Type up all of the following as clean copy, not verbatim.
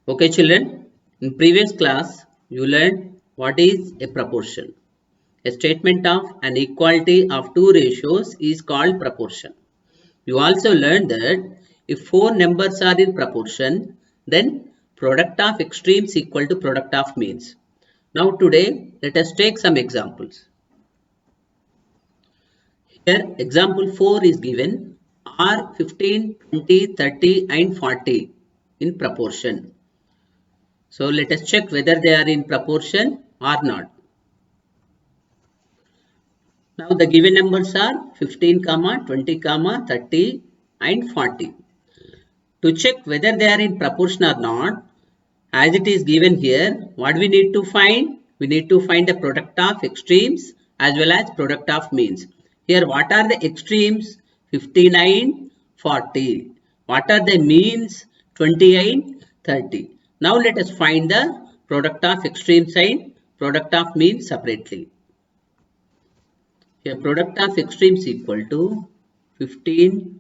Okay, children, in previous class, you learned what is a proportion. A statement of an equality of two ratios is called proportion. You also learned that if four numbers are in proportion, then product of extremes equal to product of means. Now today, let us take some examples. Here, example 4 is given, are 15, 20, 30 and 40 in proportion. So let us check whether they are in proportion or not. Now the given numbers are 15, 20, 30 and 40. To check whether they are in proportion or not, as it is given here, what we need to find? We need to find the product of extremes as well as product of means. Here what are the extremes? 59, 40. What are the means? 28, 30. Now let us find the product of extremes and product of means separately. Here product of extremes equal to 15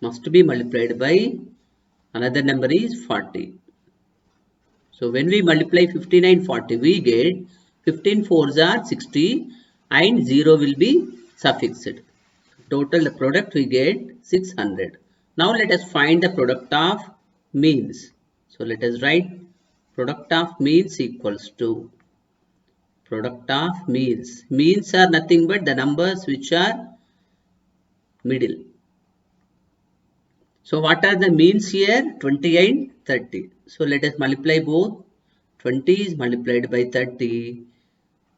must be multiplied by another number is 40. So when we multiply 59 40, we get 15 fours are 60 and 0 will be suffixed. Total the product we get 600. Now let us find the product of means. So let us write product of means equals to product of means. Means are nothing but the numbers which are middle. So what are the means here? 20 and 30. So let us multiply both. 20 is multiplied by 30.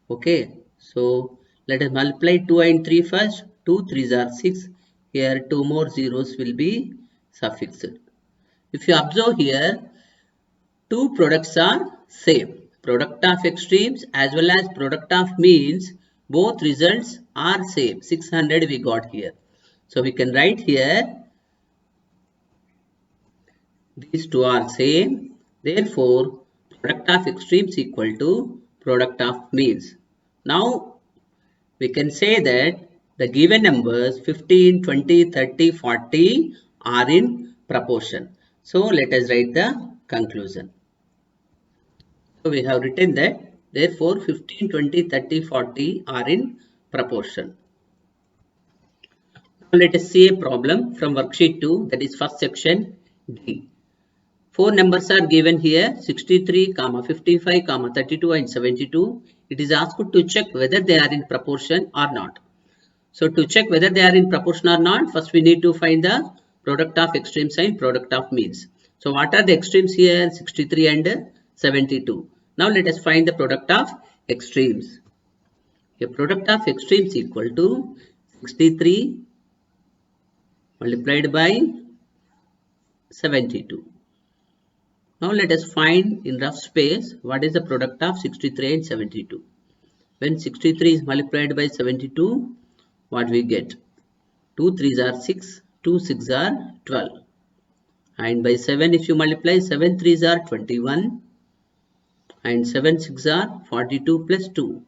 Okay. So let us multiply 2 and 3 first. 2 3s are 6. Here 2 more zeros will be suffixed. If you observe here, two products are same. Product of extremes as well as product of means, both results are same. 600 we got here. So we can write here these two are same. Therefore, product of extremes equal to product of means. Now, we can say that the given numbers 15, 20, 30, 40 are in proportion. So, let us write the conclusion. So, we have written that therefore 15, 20, 30, 40 are in proportion. Now, let us see a problem from worksheet 2, that is first section D. Four numbers are given here 63, 55, 32 and 72. It is asked to check whether they are in proportion or not. So to check whether they are in proportion or not, first we need to find the product of extremes and product of means. So what are the extremes here? 63 and 72. Now let us find the product of extremes. A product of extremes equal to 63 multiplied by 72. Now let us find in rough space what is the product of 63 and 72. When 63 is multiplied by 72, what we get? 2 3s are 6, 2 6 are 12. And by 7 if you multiply, 7 3s are 21. And 7 6 are 42 plus 2,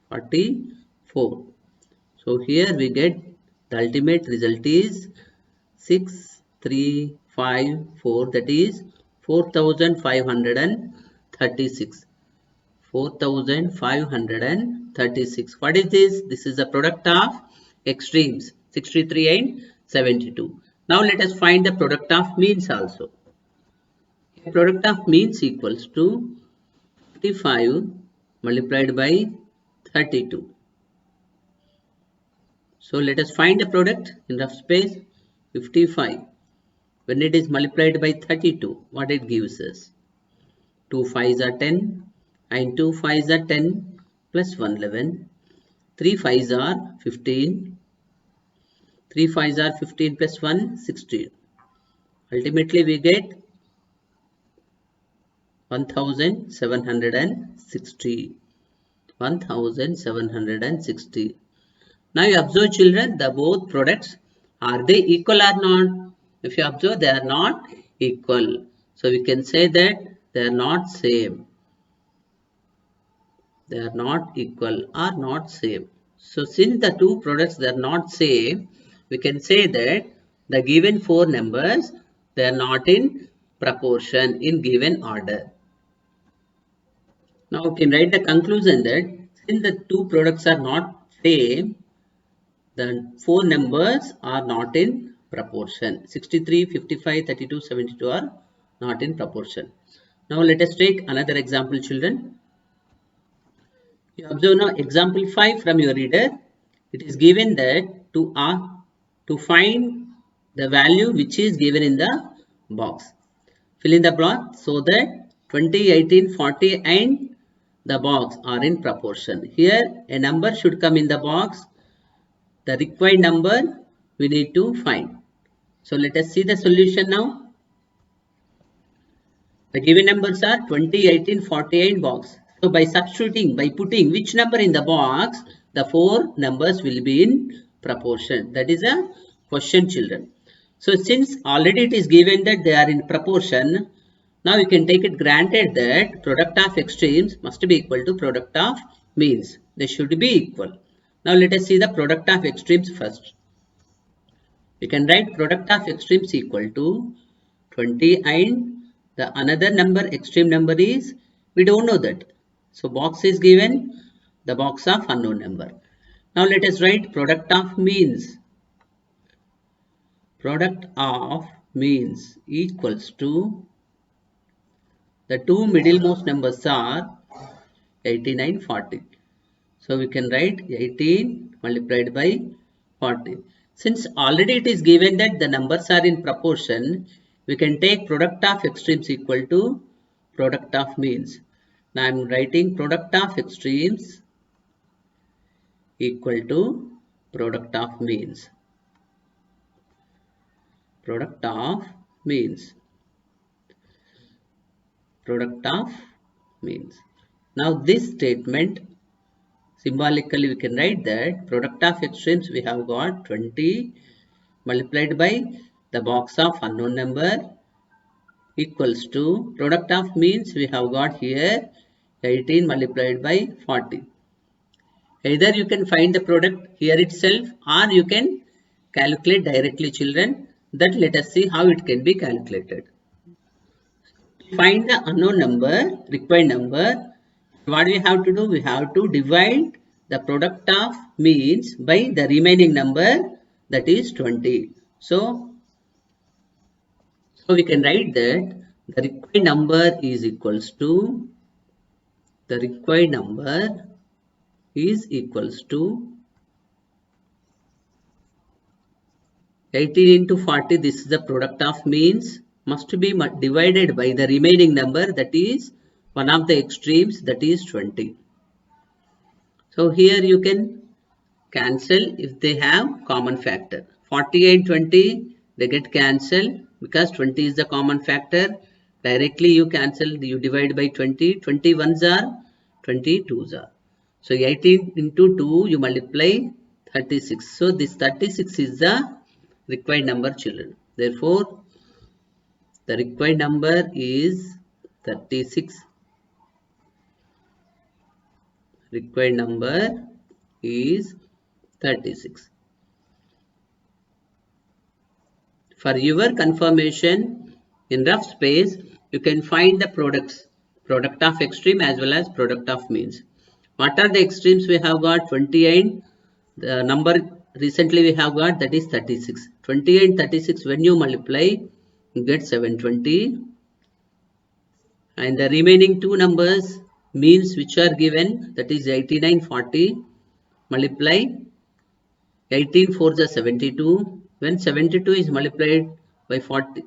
44. So here we get the ultimate result is 6 3 5 4, that is 4536. 4536. What is this? This is the product of extremes 63 and 72. Now let us find the product of means also. Product of means equals to 55 multiplied by 32. So let us find the product in rough space. 55 when it is multiplied by 32, what it gives us? 2 5s are 10 and 2 5s are 10 plus 1 11. 3 5s are 15. 3 5s are 15 plus 1 16. Ultimately we get 1760. 1760. Now you observe children, the both products, are they equal or not? If you observe, they are not equal. So we can say that they are not same. They are not equal or not same. So since the two products they are not same, we can say that the given four numbers, they are not in proportion in given order. Now we can write the conclusion that since the two products are not same, the four numbers are not in proportion. 63, 55, 32, 72 are not in proportion. Now let us take another example, children. You observe now example 5 from your reader. It is given that to find the value which is given in the box. Fill in the block so that 20, 18, 40 and the box are in proportion. Here a number should come in the box. The required number we need to find. So let us see the solution now. The given numbers are 20, 18, 48 box. So by substituting, by putting which number in the box, the four numbers will be in proportion. That is a question, children. So since already it is given that they are in proportion, now you can take it granted that product of extremes must be equal to product of means. They should be equal. Now let us see the product of extremes first. We can write product of extremes equal to 20 and the another number, extreme number is, we don't know that. So box is given, the box of unknown number. Now let us write product of means. Product of means equals to, the two middlemost numbers are 18 and 40. So we can write 18 multiplied by 40. Since already it is given that the numbers are in proportion, we can take product of extremes equal to product of means. Now I am writing product of extremes equal to product of means. Product of means. Product of means. Now this statement, symbolically we can write that product of extremes we have got 20 multiplied by the box of unknown number equals to product of means we have got here 18 multiplied by 40. Either you can find the product here itself or you can calculate directly, children. That let us see how it can be calculated. Find the unknown number, required number. What we have to do? We have to divide the product of means by the remaining number, that is 20. So we can write that the required number is equals to, the required number is equals to 18 into 40. This is the product of means, must be divided by the remaining number, that is one of the extremes, that is 20. So here you can cancel if they have common factor. 40 and 20 they get cancelled because 20 is the common factor. Directly you cancel, you divide by 20. 21s are 22s are. So 18 into 2 you multiply 36. So this 36 is the required number, children. Therefore the required number is 36. Required number is 36. For your confirmation, in rough space, you can find the products, product of extreme as well as product of means. What are the extremes we have got? 20 and the number recently we have got, that is 36. 20 and 36 when you multiply, you get 720. And the remaining two numbers means which are given, that is 89, 40. Multiply 18 4s are 72. When 72 is multiplied by 40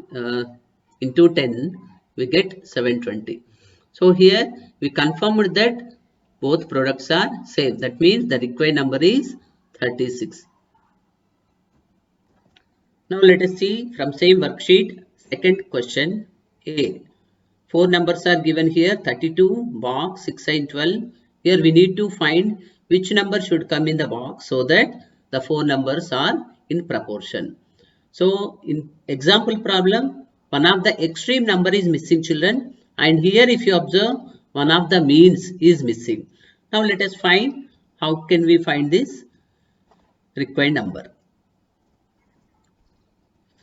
into 10, we get 720. So here we confirmed that both products are same. That means the required number is 36. Now let us see from same worksheet, second question A. Four numbers are given here, 32, box, 6 and 12. Here we need to find which number should come in the box so that the four numbers are in proportion. So in example problem, one of the extreme number is missing, children. And here if you observe, one of the means is missing. Now let us find how can we find this required number.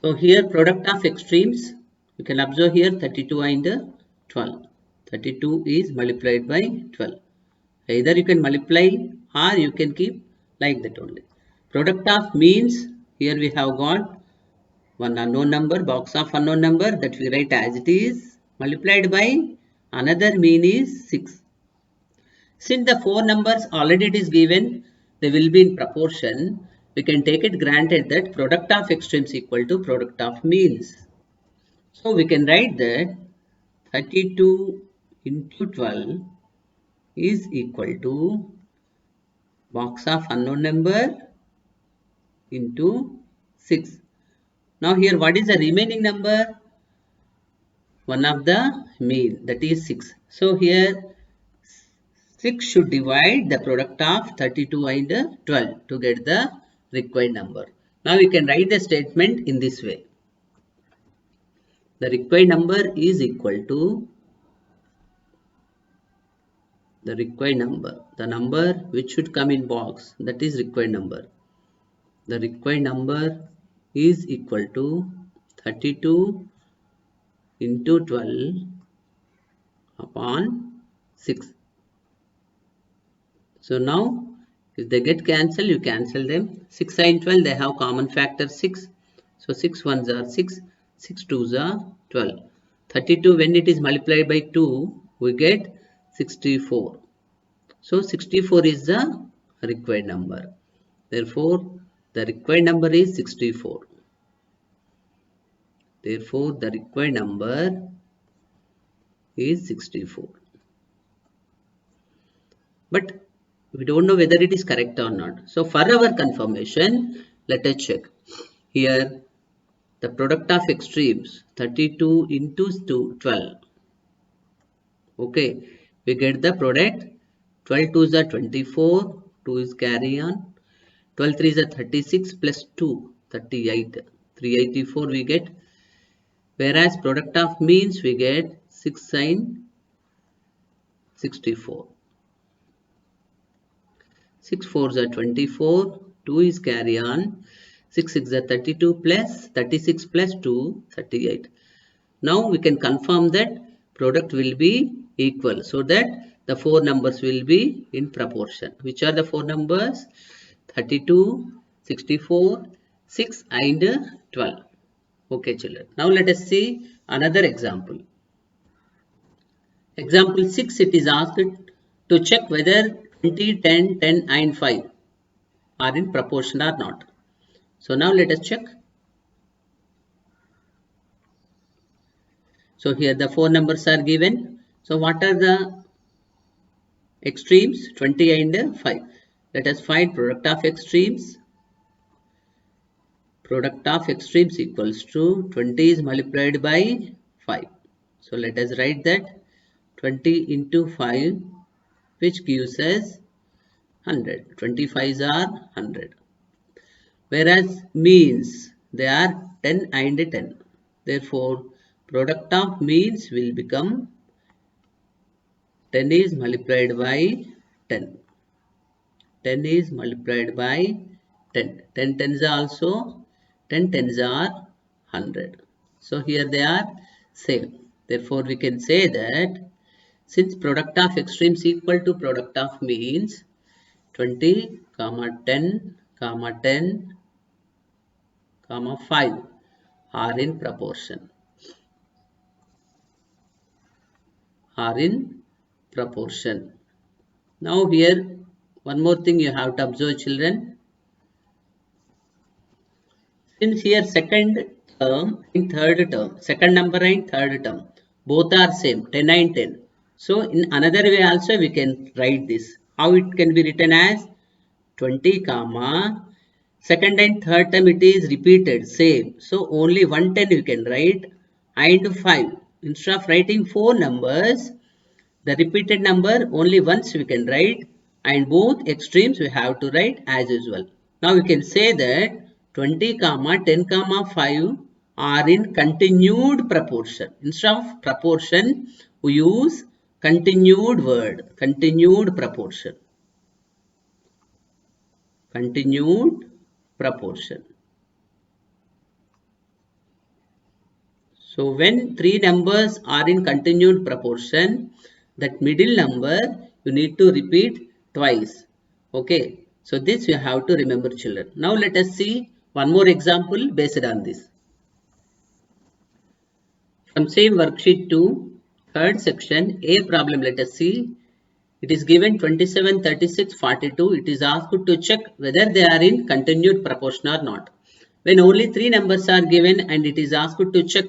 So here product of extremes, You can observe here 32 and 12. 32 is multiplied by 12. Either you can multiply or you can keep like that only. Product of means, here we have got one unknown number, box of unknown number, that we write as it is, multiplied by another mean is 6. Since the four numbers already it is given, they will be in proportion. We can take it granted that product of extremes equal to product of means. So we can write that 32 into 12 is equal to box of unknown number into 6. Now here what is the remaining number? One of the mean, that is 6. So here 6 should divide the product of 32 and 12 to get the required number. Now we can write the statement in this way. The required number is equal to the required number. The number which should come in box, that is required number. The required number is equal to 32 into 12 upon 6. So now if they get cancelled, you cancel them. 6 and 12, they have common factor 6. So 6 ones are 6, 6 twos are 12. 32 when it is multiplied by 2, we get 64. So 64 is the required number. Therefore, the required number is 64. Therefore, the required number is 64. But we don't know whether it is correct or not. So for our confirmation, let us check. Here, the product of extremes 32 into 12. Okay, we get the product 12 2s are 24, 2 is carry on. 12 3s are 36 plus 2, 38. 384 we get. Whereas product of means we get 6 sin 64. 6 4s are 24, 2 is carry on. 6 6 are 32 plus 36 plus 2, 38. Now we can confirm that product will be equal, so that the four numbers will be in proportion. Which are the four numbers? 32, 64, 6 and 12. Okay children. Now let us see another example. Example 6, it is asked to check whether 20, 10, 10 and 5 are in proportion or not. So now let us check. So here the four numbers are given. So what are the extremes? 20 and 5. Let us find product of extremes. Product of extremes equals to 20 is multiplied by 5. So let us write that 20 into 5, which gives us 100. 25s are 100. Whereas means they are 10 and 10. Therefore, product of means will become 10 is multiplied by 10. 10 is multiplied by 10. 10 tens are also 10 tens are 100. So here they are same. Therefore, we can say that since product of extremes equal to product of means, 20, 10, 10, 5 are in proportion. Are in proportion. Now here one more thing you have to observe children. Since here second term and third term, second number and third term, both are same, 10 and 10. So in another way also we can write this. How it can be written as 20 comma, second and third term it is repeated, same. So only 110 you can write and 5. Instead of writing 4 numbers, the repeated number only once we can write, and both extremes we have to write as usual. Now we can say that 20 comma 10 comma 5 are in continued proportion. Instead of proportion, we use continued word, continued proportion. Continued proportion. So when three numbers are in continued proportion, that middle number you need to repeat twice. Okay. So this you have to remember, children. Now let us see one more example based on this. From same worksheet 2, third section, A problem, let us see. It is given 27, 36, 42. It is asked to check whether they are in continued proportion or not. When only three numbers are given and it is asked to check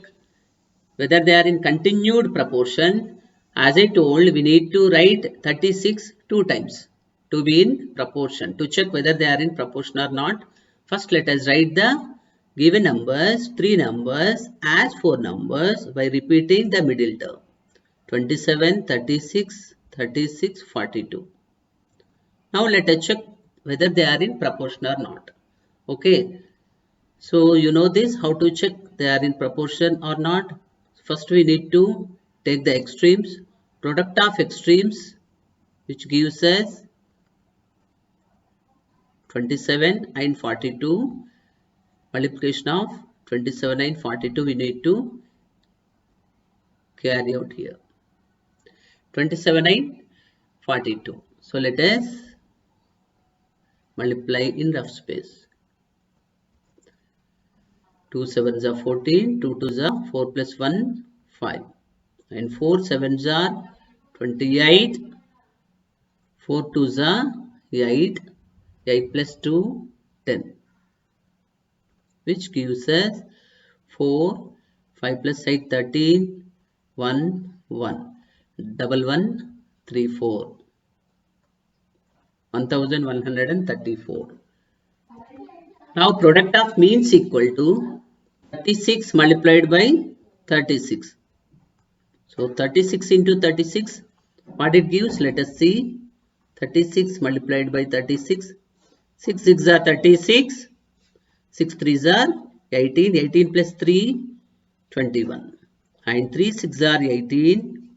whether they are in continued proportion, as I told, we need to write 36 two times to be in proportion. To check whether they are in proportion or not, first let us write the given numbers, three numbers as four numbers by repeating the middle term. 27, 36, 36, 42. Now let us check whether they are in proportion or not. Okay. So you know this, how to check they are in proportion or not. First we need to take the extremes. Product of extremes, which gives us 27 and 42. Multiplication of 27 and 42 we need to carry out here. 27 and 42. So let us multiply in rough space. 2 sevens are 14, 2 twos are 4 plus 1, 5. And 4 sevens are 28, 4 twos are 8, 8 plus 2, 10. Which gives us 4, 5 plus 8, 13, 1, 1. Double 1, 3, 4. 1134. Now product of means equal to 36 multiplied by 36. So 36 into 36, what it gives? Let us see. 36 multiplied by 36. 6 6 are 36. 6 3s are 18. 18 plus 3, 21. And 3 6 are 18.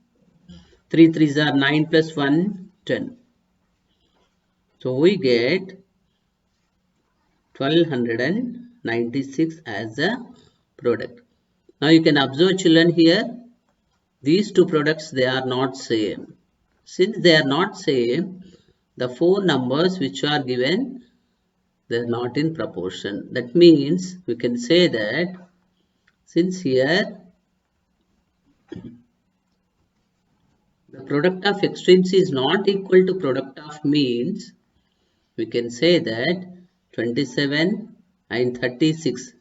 3 3s are 9 plus 1, 10. So we get 1296 as a product. Now you can observe, children, here these two products, they are not same. Since they are not same, the four numbers which are given, they are not in proportion. That means we can say that since here the product of extremes is not equal to product of means, we can say that 27 and 36.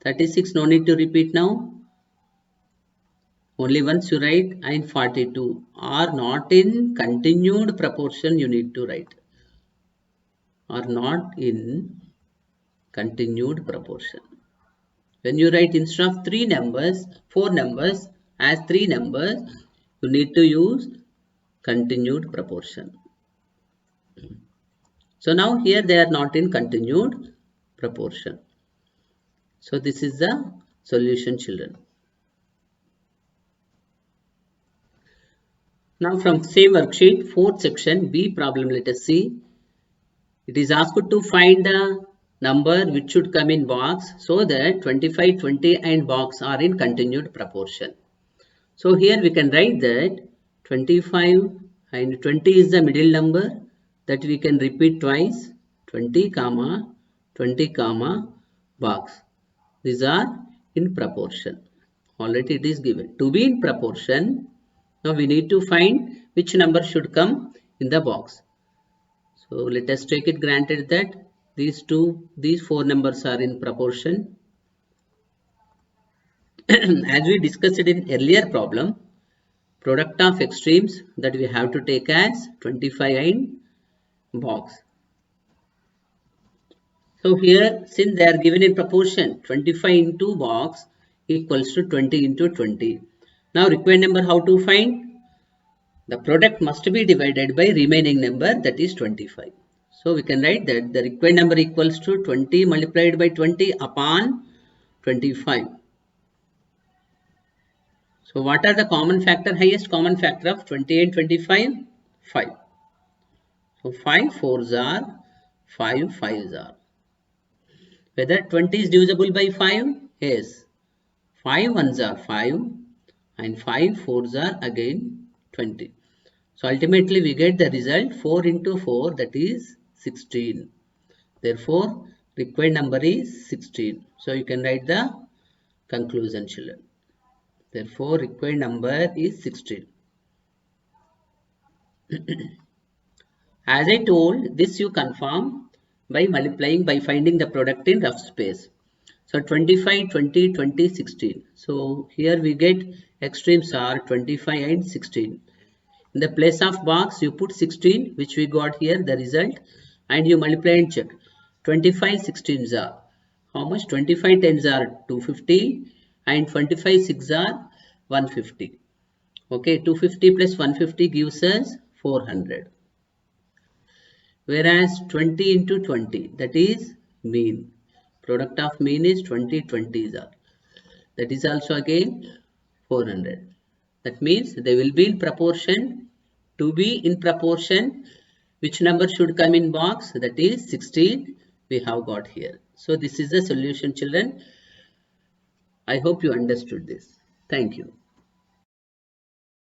36 no need to repeat now. Only once you write, and 42 are not in continued proportion, you need to write. Are not in continued proportion. When you write instead of three numbers, four numbers as three numbers, you need to use continued proportion. So now here they are not in continued proportion. So this is the solution, children. Now from same worksheet, fourth section, B problem, let us see. It is asked to find the number which should come in box so that 25, 20 and box are in continued proportion. So here we can write that 25 and 20 is the middle number that we can repeat twice, 20 comma 20 comma box. These are in proportion. Already it is given. To be in proportion, now we need to find which number should come in the box. So let us take it granted that these four numbers are in proportion. As we discussed it in earlier problem, product of extremes that we have to take as 25 and box. So here, since they are given in proportion, 25 into box equals to 20 into 20. Now required number how to find? The product must be divided by remaining number, that is 25. So we can write that the required number equals to 20 multiplied by 20 upon 25. So what are the common factor, highest common factor of 20 and 25? 5. So 5 4s are 5 5s are. Whether 20 is divisible by 5? Yes. 5 ones are 5 and 5 fours are again 20. So ultimately we get the result 4 into 4, that is 16. Therefore required number is 16. So you can write the conclusion, children. Therefore required number is 16. As I told, this you confirm by multiplying, by finding the product in rough space. So 25, 20, 20, 16. So here we get extremes are 25 and 16. In the place of box, you put 16, which we got here, the result, and you multiply and check. 25 16s are how much? 25 10s are 250 and 25 6 are 150. Okay, 250 plus 150 gives us 400. Whereas 20 into 20, that is mean. Product of mean is 20 20s are. That is also again 400. That means they will be in proportion. To be in proportion, which number should come in box? That is 16 we have got here. So this is the solution, children. I hope you understood this. Thank you.